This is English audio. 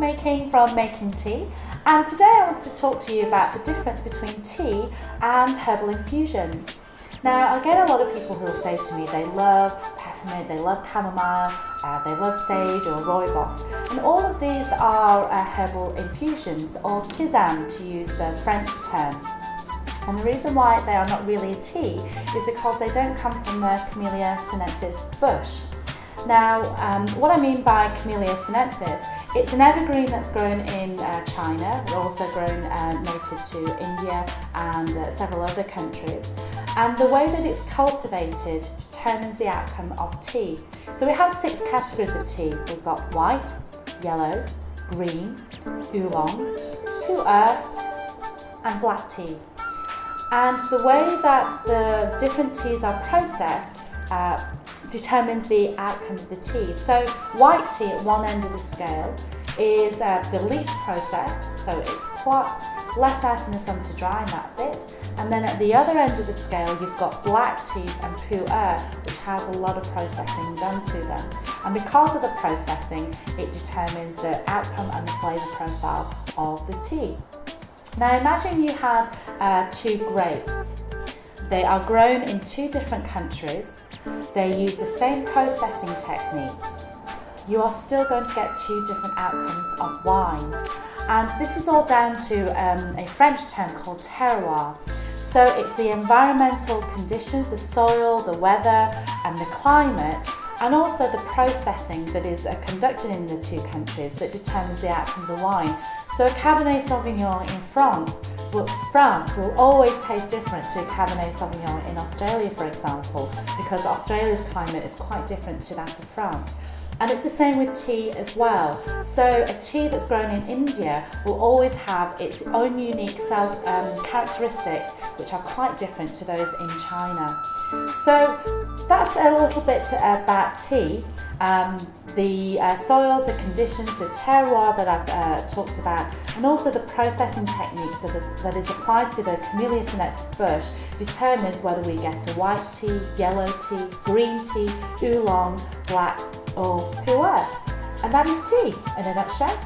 making from Making Tea, and today I wanted to talk to you about the difference between tea and herbal infusions. Now, I get a lot of people who will say to me they love peppermint, they love chamomile, they love sage or rooibos, and all of these are herbal infusions, or tisane to use the French term. And the reason why they are not really a tea is because they don't come from the Camellia sinensis bush. Now, what I mean by Camellia sinensis, it's an evergreen that's grown in China, but also grown native to India and several other countries. And the way that it's cultivated determines the outcome of tea. So we have 6 categories of tea. We've got white, yellow, green, oolong, pu'erh, and black tea. And the way that the different teas are processed determines the outcome of the tea. So white tea at one end of the scale is the least processed, so it's plucked, left out in the sun to dry, and that's it. And then at the other end of the scale, you've got black teas and pu'erh, which has a lot of processing done to them. And because of the processing, it determines the outcome and the flavour profile of the tea. Now imagine you had 2 grapes. They are grown in 2 different countries. They use the same processing techniques. You are still going to get 2 different outcomes of wine. And this is all down to a French term called terroir. So it's the environmental conditions, the soil, the weather and the climate, and also the processing that is conducted in the 2 countries that determines the outcome of the wine. So a Cabernet Sauvignon in France will always taste different to a Cabernet Sauvignon in Australia, for example, because Australia's climate is quite different to that of France. And it's the same with tea as well. So a tea that's grown in India will always have its own unique characteristics, which are quite different to those in China. So that's a little bit about tea. The soils, the conditions, the terroir that I've talked about, and also the processing techniques that is applied to the Camellia sinensis bush determines whether we get a white tea, yellow tea, green tea, oolong, black or pu'erh. And that is tea in a nutshell.